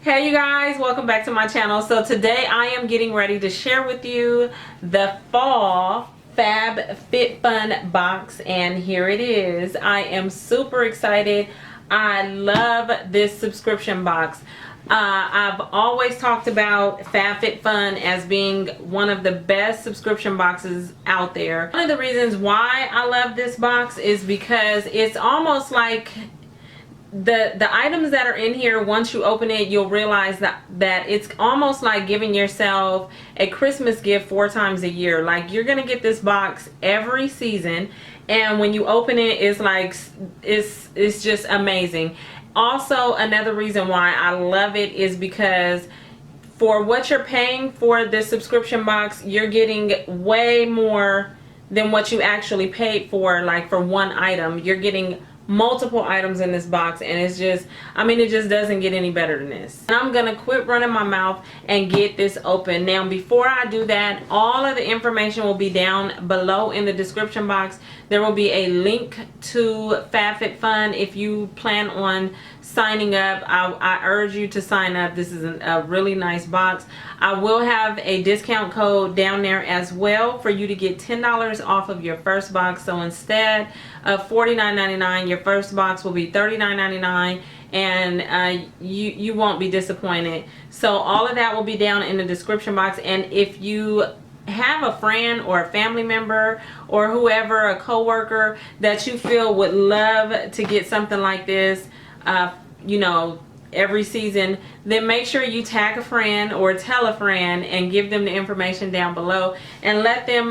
Hey you guys, welcome back to my channel. So today I am getting ready to share with you the fall FabFitFun box, and here it is. I am super excited. I love this subscription box. I've always talked about FabFitFun as being one of the best subscription boxes out there. One of the reasons why I love this box is because it's almost like the items that are in here, once you open it, you'll realize that it's almost like giving yourself a Christmas gift 4 times a year. Like, you're gonna get this box every season, and when you open it, it's like it's just amazing. Also, another reason why I love it is because for what you're paying for this subscription box, you're getting way more than what you actually paid for. Like, for one item, you're getting multiple items in this box, and it's just, I mean, it just doesn't get any better than this. And I'm gonna quit running my mouth and get this open. Now, before I do that, all of the information will be down below in the description box. There will be a link to FabFitFun. If you plan on signing up, I urge you to sign up. This is a really nice box. I will have a discount code down there as well for you to get $10 off of your first box. So instead of $49.99, your first box will be $39.99, and you won't be disappointed. So all of that will be down in the description box. And if you have a friend or a family member or whoever, a coworker that you feel would love to get something like this, you know, every season, then make sure you tag a friend or tell a friend and give them the information down below and let them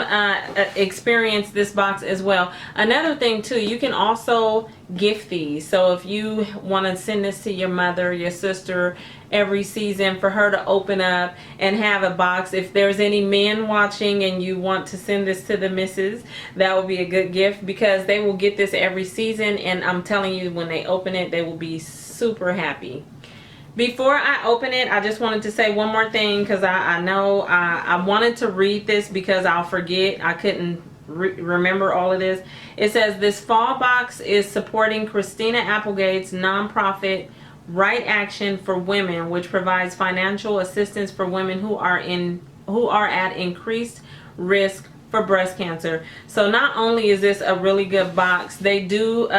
experience this box as well. Another thing too, you can also gift these. So if you want to send this to your mother, your sister, every season, for her to open up and have a box. If there's any men watching and you want to send this to the missus, that would be a good gift, because they will get this every season, and I'm telling you, when they open it, they will be super happy. Before I open it, I just wanted to say one more thing, because I know I wanted to read this because I'll forget. I couldn't remember all of this. It says, this fall box is supporting Christina Applegate's nonprofit Right Action for Women, which provides financial assistance for women who are at increased risk for breast cancer. So not only is this a really good box, they do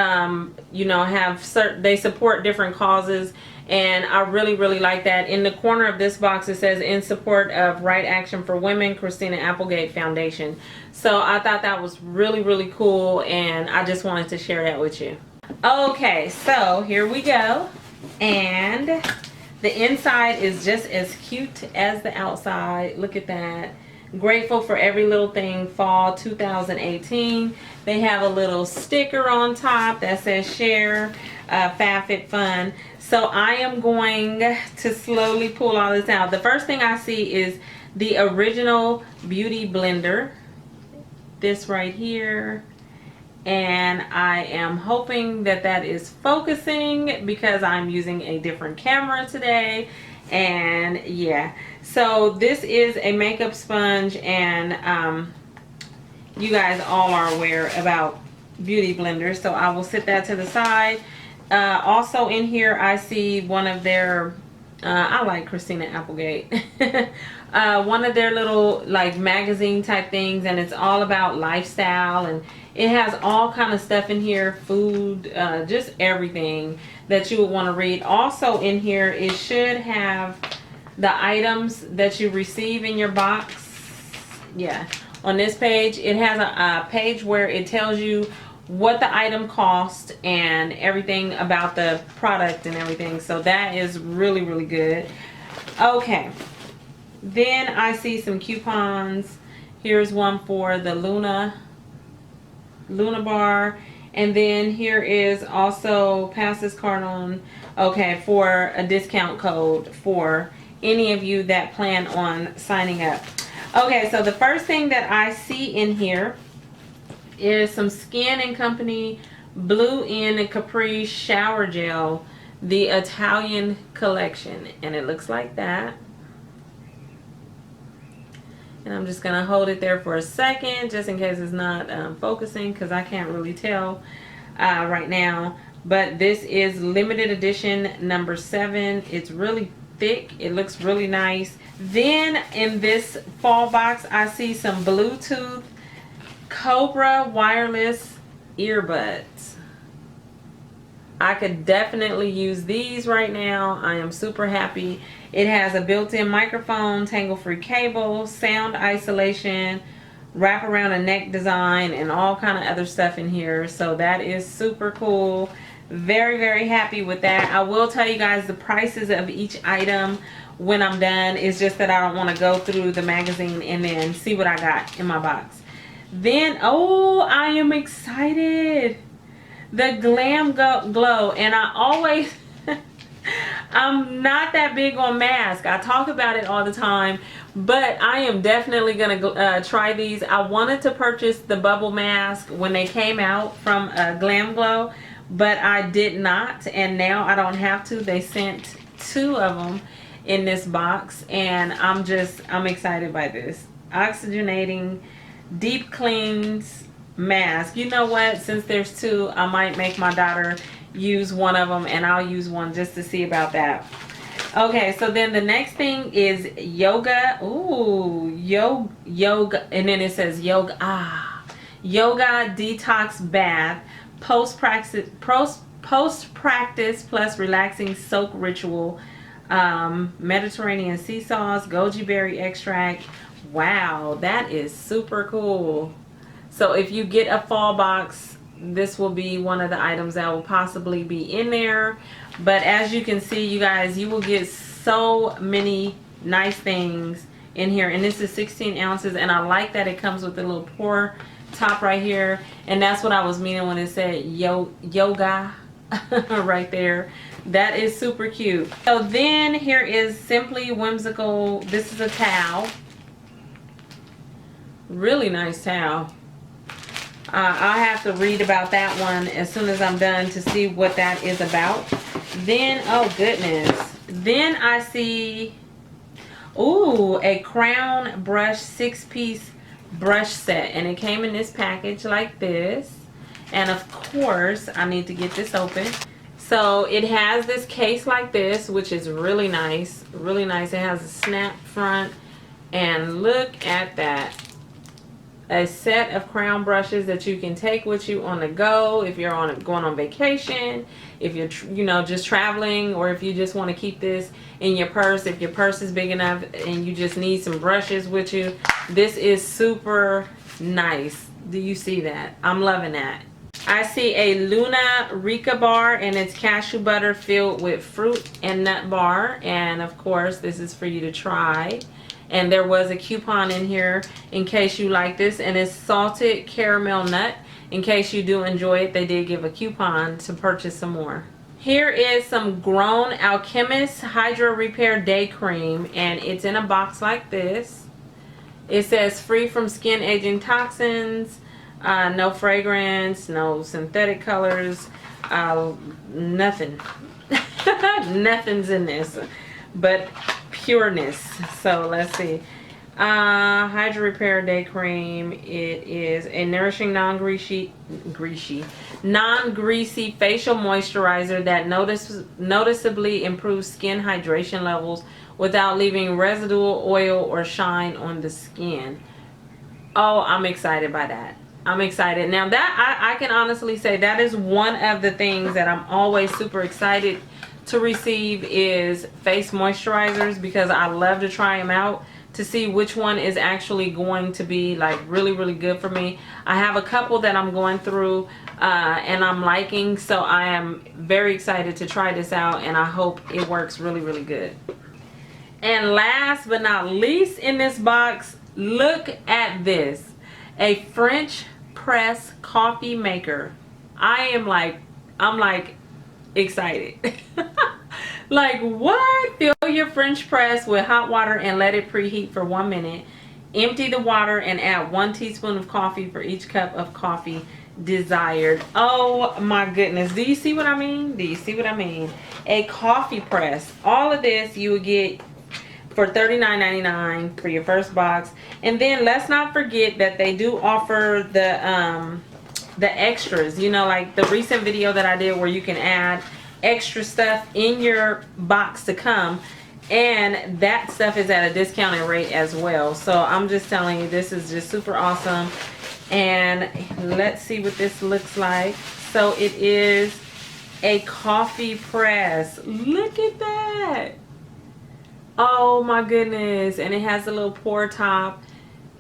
you know, they support different causes, and I really like that. In the corner of this box, it says, in support of Right Action for Women, Christina Applegate Foundation. So I thought that was really cool, and I just wanted to share that with you. Okay, so here we go. And the inside is just as cute as the outside. Look at that. Grateful for every little thing, fall 2018. They have a little sticker on top that says share FabFitFun. So I am going to slowly pull all this out. The first thing I see is the original beauty blender, this right here. And I am hoping that that is focusing, because I'm using a different camera today. And yeah, so this is a makeup sponge, and you guys all are aware about beauty blenders, so I will set that to the side. Also in here I see one of their I like Christina Applegate one of their little like magazine type things, and it's all about lifestyle, and it has all kind of stuff in here, food, just everything that you would want to read. Also in here, it should have the items that you receive in your box. Yeah, on this page it has a page where it tells you what the item cost and everything about the product and everything. So that is really good. Okay, then I see some coupons. Here's one for the Luna bar, and then here is also, pass this card on, okay, for a discount code for any of you that plan on signing up. Okay, so the first thing that I see in here is some Skin & Company Blue In Capri Shower Gel, the Italian collection, and it looks like that. And I'm just gonna hold it there for a second, just in case it's not focusing, because I can't really tell right now. But this is limited edition number 7. It's really thick. It looks really nice. Then in this fall box, I see some Bluetooth Cobra wireless earbuds. I could definitely use these right now. I am super happy. It has a built-in microphone, tangle-free cable, sound isolation, wrap around a neck design, and all kind of other stuff in here. So that is super cool. Very, very happy with that. I will tell you guys the prices of each item when I'm done. It's just that I don't want to go through the magazine and then see what I got in my box. Then, oh, I am excited. The Glam Glow. And I always, I'm not that big on masks. I talk about it all the time, but I am definitely going to try these. I wanted to purchase the bubble mask when they came out from Glam Glow, but I did not, and now I don't have to. They sent 2 of them in this box, and I'm excited by this. Oxygenating deep cleans mask. You know what? Since there's 2, I might make my daughter use one of them, and I'll use one just to see about that. Okay, so then the next thing is yoga. Ooh, yoga, and then it says yoga. Yoga detox bath, post practice plus relaxing soak ritual, Mediterranean sea sauce, goji berry extract. Wow, that is super cool. So if you get a fall box, this will be one of the items that will possibly be in there. But as you can see, you guys, you will get so many nice things in here. And this is 16 ounces, and I like that it comes with a little pour top right here. And that's what I was meaning when it said yoga right there. That is super cute. So then here is Simply Whimsical. This is a towel. Really nice towel. I'll have to read about that one as soon as I'm done to see what that is about. Then, oh goodness. Then I see, ooh, a crown brush 6-piece brush set. And it came in this package like this. And of course, I need to get this open. So it has this case like this, which is really nice. Really nice. It has a snap front. And look at that. A set of crown brushes that you can take with you on the go if you're going on vacation, if you're just traveling, or if you just want to keep this in your purse. If your purse is big enough and you just need some brushes with you, this is super nice. Do you see that? I'm loving that. I see a Luna Rica bar, and it's cashew butter filled with fruit and nut bar, and of course this is for you to try. And there was a coupon in here in case you like this, and it's salted caramel nut. In case you do enjoy it, they did give a coupon to purchase some more. Here is some Grown Alchemist Hydro Repair Day Cream, and it's in a box like this. It says free from skin aging toxins, no fragrance, no synthetic colors, nothing. Nothing's in this but pureness. So let's see. Hydro Repair Day Cream. It is a nourishing non-greasy facial moisturizer that noticeably improves skin hydration levels without leaving residual oil or shine on the skin. Oh, I'm excited by that. I'm excited. Now that I can honestly say that is one of the things that I'm always super excited to receive is face moisturizers, because I love to try them out to see which one is actually going to be like really, really good for me. I have a couple that I'm going through and I'm liking, so I am very excited to try this out, and I hope it works really, really good. And last but not least in this box, look at this. A French press coffee maker. I'm like excited. Like, what? Fill your French press with hot water and let it preheat for 1 minute. Empty the water and add 1 teaspoon of coffee for each cup of coffee desired. Oh my goodness. Do you see what I mean? Do you see what I mean? A coffee press. All of this you would get for $39.99 for your first box. And then let's not forget that they do offer the extras, you know, like the recent video that I did where you can add extra stuff in your box to come. And that stuff is at a discounted rate as well. So I'm just telling you, this is just super awesome. And let's see what this looks like. So it is a coffee press. Look at that. Oh my goodness. And it has a little pour top.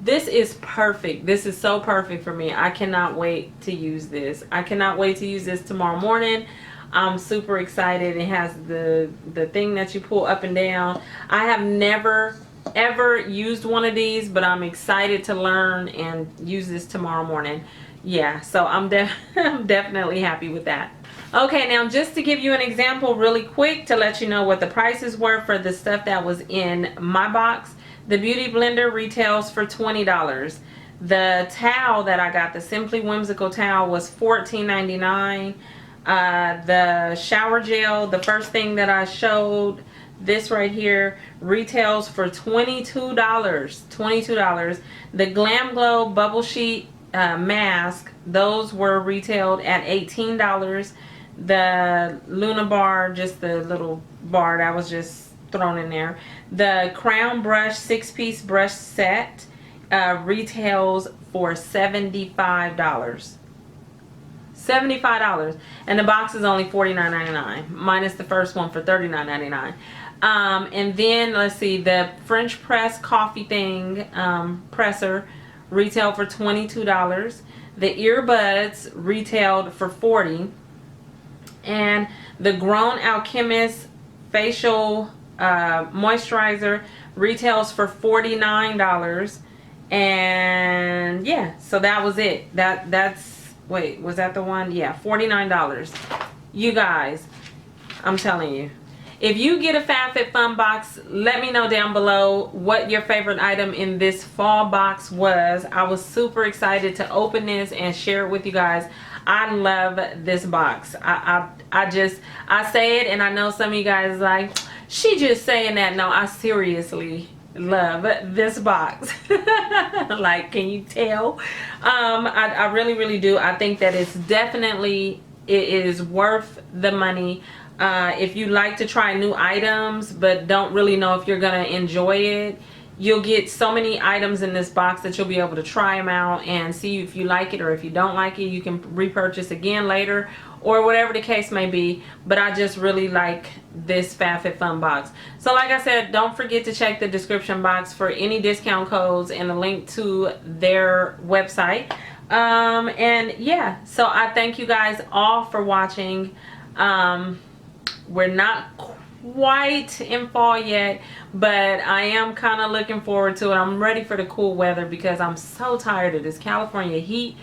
This is perfect. This is so perfect for me. I cannot wait to use this. I cannot wait to use this tomorrow morning. I'm super excited. It has the thing that you pull up and down. I have never ever used one of these, but I'm excited to learn and use this tomorrow morning. Yeah, so I'm definitely happy with that. Okay, now just to give you an example really quick to let you know what the prices were for the stuff that was in my box. The beauty blender retails for $20. The towel that I got, the Simply Whimsical towel, was $14.99. The shower gel, the first thing that I showed, this right here, retails for $22. $22. The Glam Glow bubble sheet mask, those were retailed at $18. The Luna bar, just the little bar that was just thrown in there. The Crown Brush 6-piece brush set retails for $75. $75, and the box is only $49.99 minus the first one for $39.99. And then let's see, the French press coffee thing presser retailed for $22. The earbuds retailed for $40, and the Grown Alchemist facial moisturizer retails for $49. And yeah, so that was it. That's wait, was that the one? Yeah, $49. You guys, I'm telling you, if you get a FabFitFun box, let me know down below what your favorite item in this fall box was. I was super excited to open this and share it with you guys. I love this box. I say it, and I know some of you guys are like, she just saying that. No, I seriously love this box. Like, can you tell? I really do. I think that it's definitely, it is worth the money. If you like to try new items but don't really know if you're gonna enjoy it, you'll get so many items in this box that you'll be able to try them out and see if you like it, or if you don't like it, you can repurchase again later, or whatever the case may be. But I just really like this FabFitFun box. So like I said, don't forget to check the description box for any discount codes and a link to their website. And yeah, so I thank you guys all for watching. We're not quite in fall yet, but I am kind of looking forward to it. I'm ready for the cool weather because I'm so tired of this California heat.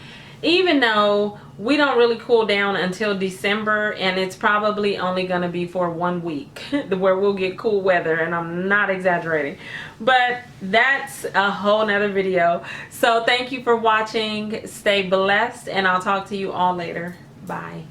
Even though we don't really cool down until December, and it's probably only going to be for 1 week where we'll get cool weather, and I'm not exaggerating. But that's a whole nother video. So thank you for watching. Stay blessed, and I'll talk to you all later. Bye.